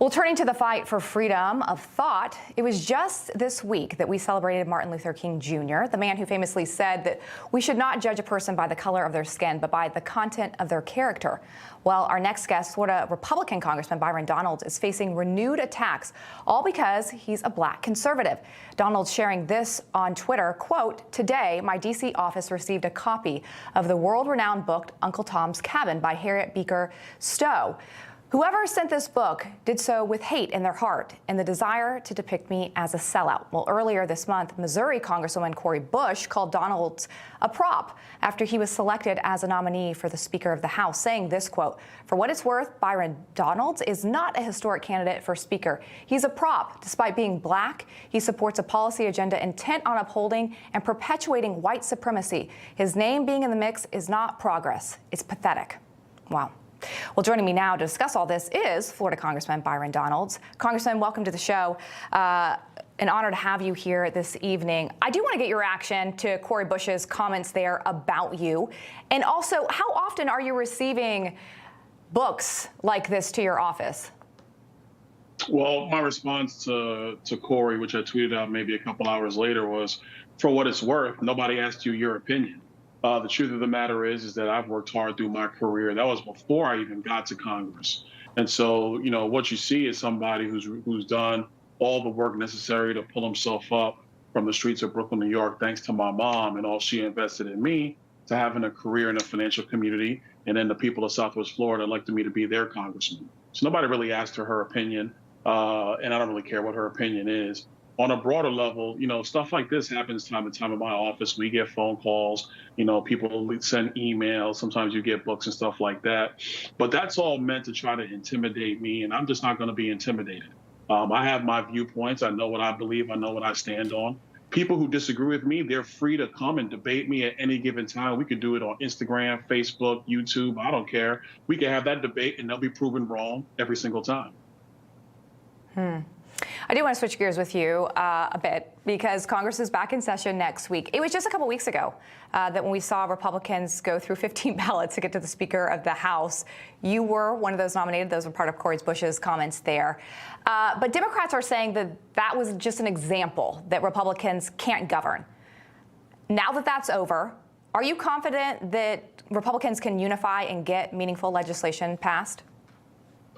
Well, turning to the fight for freedom of thought, it was just this week that we celebrated Martin Luther King Jr., the man who famously said that we should not judge a person by the color of their skin, but by the content of their character. Well, our next guest, Florida Republican Congressman Byron Donalds, is facing renewed attacks, all because he's a black conservative. Donalds sharing this on Twitter, quote, "Today, my D.C. office received a copy of the world-renowned book Uncle Tom's Cabin by Harriet Beecher Stowe. Whoever sent this book did so with hate in their heart and the desire to depict me as a sellout." Well, earlier this month, Missouri Congresswoman Cori Bush called Donalds a prop after he was selected as a nominee for the Speaker of the House, saying this, quote, "For what it's worth, Byron Donalds is not a historic candidate for Speaker. He's a prop. Despite being black, he supports a policy agenda intent on upholding and perpetuating white supremacy. His name being in the mix is not progress. It's pathetic." Wow. Well, joining me now to discuss all this is Florida Congressman Byron Donalds. Congressman, welcome to the show. An honor to have you here this evening. I do want to get your reaction to Cori Bush's comments there about you. And also, how often are you receiving books like this to your office? Well, my response to Cori, which I tweeted out maybe a couple hours later, was, for what it's worth, nobody asked you your opinion. The truth of the matter is that I've worked hard through my career. That was before I even got to Congress. And so, what you see is somebody who's done all the work necessary to pull himself up from the streets of Brooklyn, New York, thanks to my mom and all she invested in me, to having a career in the financial community. And then the people of Southwest Florida elected me to be their congressman. So nobody really asked her opinion. And I don't really care what her opinion is. On a broader level, stuff like this happens time to time in my office. We get phone calls, people send emails. Sometimes you get books and stuff like that. But that's all meant to try to intimidate me, and I'm just not going to be intimidated. I have my viewpoints. I know what I believe. I know what I stand on. People who disagree with me, they're free to come and debate me at any given time. We could do it on Instagram, Facebook, YouTube. I don't care. We can have that debate, and they'll be proven wrong every single time. I do want to switch gears with you a bit, because Congress is back in session next week. It was just a couple weeks ago that when we saw Republicans go through 15 ballots to get to the Speaker of the House, you were one of those nominated. Those were part of Cori Bush's comments there. But Democrats are saying that that was just an example that Republicans can't govern. Now that that's over, are you confident that Republicans can unify and get meaningful legislation passed?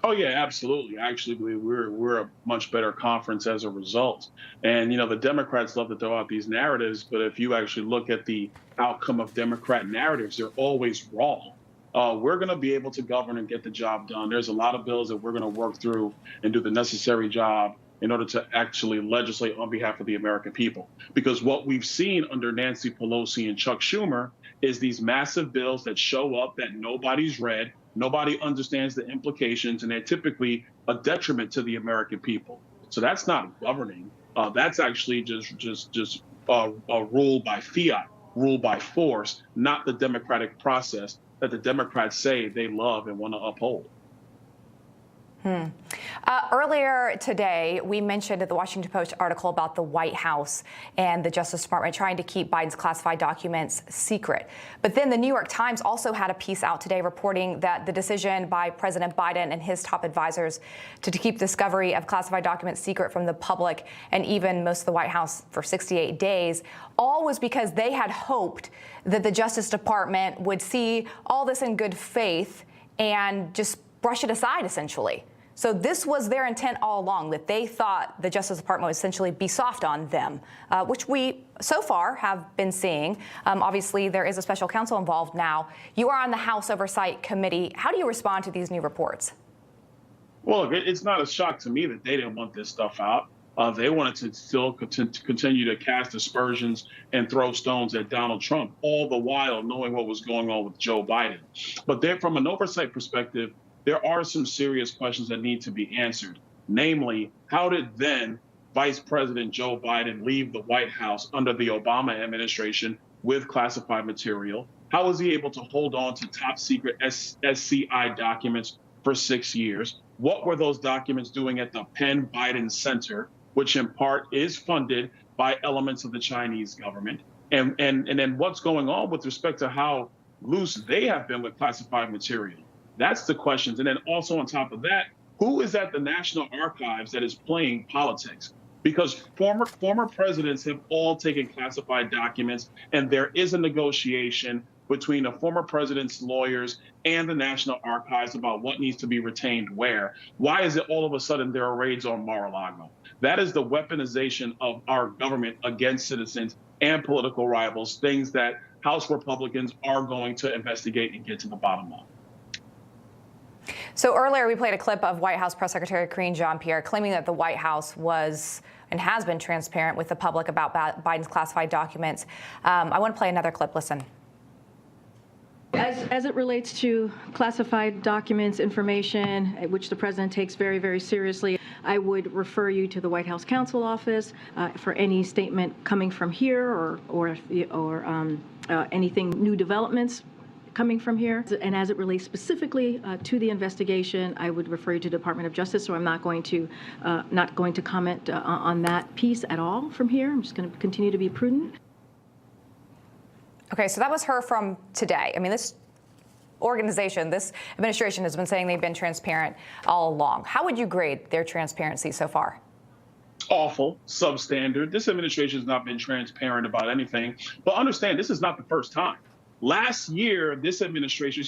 Oh, yeah, absolutely. I actually believe we're a much better conference as a result. And, the Democrats love to throw out these narratives, but if you actually look at the outcome of Democrat narratives, they're always wrong. We're going to be able to govern and get the job done. There's a lot of bills that we're going to work through and do the necessary job in order to actually legislate on behalf of the American people. Because what we've seen under Nancy Pelosi and Chuck Schumer is these massive bills that show up that nobody's read. Nobody understands the implications, and they're typically a detriment to the American people. So that's not governing. That's actually just a rule by fiat, rule by force, not the democratic process that the Democrats say they love and want to uphold. Earlier today, we mentioned at the Washington Post article about the White House and the Justice Department trying to keep Biden's classified documents secret. But then the New York Times also had a piece out today reporting that the decision by President Biden and his top advisors to keep discovery of classified documents secret from the public and even most of the White House for 68 days, all was because they had hoped that the Justice Department would see all this in good faith and just brush it aside, essentially. So this was their intent all along, that they thought the Justice Department would essentially be soft on them, which we so far have been seeing. Obviously, there is a special counsel involved now. You are on the House Oversight Committee. How do you respond to these new reports? Well, it's not a shock to me that they didn't want this stuff out. They wanted to still continue to cast aspersions and throw stones at Donald Trump, all the while knowing what was going on with Joe Biden. But from an oversight perspective, there are some serious questions that need to be answered. Namely, how did then Vice President Joe Biden leave the White House under the Obama administration with classified material? How was he able to hold on to top secret SCI documents for 6 years? What were those documents doing at the Penn Biden Center, which in part is funded by elements of the Chinese government? And then what's going on with respect to how loose they have been with classified material? That's the questions. And then also on top of that, Who is at the National Archives that is playing politics? Because former presidents have all taken classified documents, and there is a negotiation between the former president's lawyers and the National Archives about what needs to be retained where. Why is it all of a sudden there are raids on Mar-a-Lago? That is the weaponization of our government against citizens and political rivals, things that House Republicans are going to investigate and get to the bottom of. So earlier we played a clip of White House Press Secretary Karine Jean-Pierre claiming that the White House was and has been transparent with the public about Biden's classified documents. I want to play another clip. Listen. As it relates to classified documents, information, which the president takes very, very seriously, I would refer you to the White House Counsel Office for any statement coming from here or anything new developments coming from here. And as it relates specifically to the investigation, I would refer you to the Department of Justice. So I'm not going to comment on that piece at all from here. I'm just going to continue to be prudent. Okay, so that was her from today. I mean, this organization, this administration has been saying they've been transparent all along. How would you grade their transparency so far? Awful, substandard. This administration has not been transparent about anything. But understand, this is not the first time. Last year, this administration,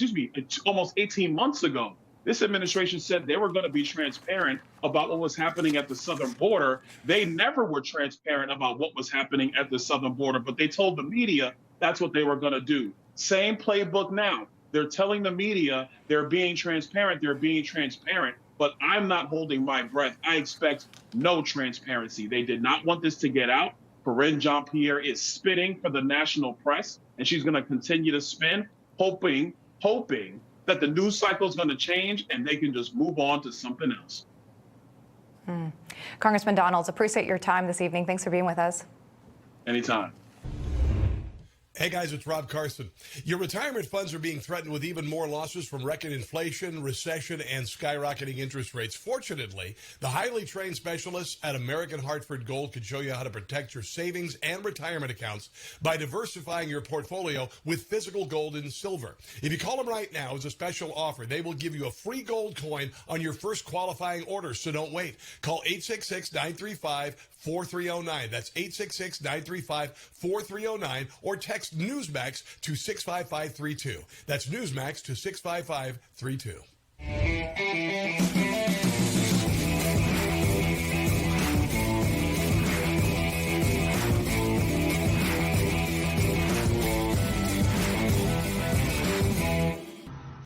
almost 18 months ago, this administration said they were going to be transparent about what was happening at the southern border. They never were transparent about what was happening at the southern border, but they told the media that's what they were going to do. Same playbook now. They're telling the media they're being transparent, but I'm not holding my breath. I expect no transparency. They did not want this to get out. Karine Jean-Pierre is spinning for the national press, and she's going to continue to spin, hoping that the news cycle is going to change and they can just move on to something else. Congressman Donalds, appreciate your time this evening. Thanks for being with us. Anytime. Hey guys, it's Rob Carson. Your retirement funds are being threatened with even more losses from record inflation, recession, and skyrocketing interest rates. Fortunately, the highly trained specialists at American Hartford Gold can show you how to protect your savings and retirement accounts by diversifying your portfolio with physical gold and silver. If you call them right now as a special offer, they will give you a free gold coin on your first qualifying order, so don't wait. Call 866-935-4309. That's 866-935-4309 or text Newsmax to 65532. That's Newsmax to 65532.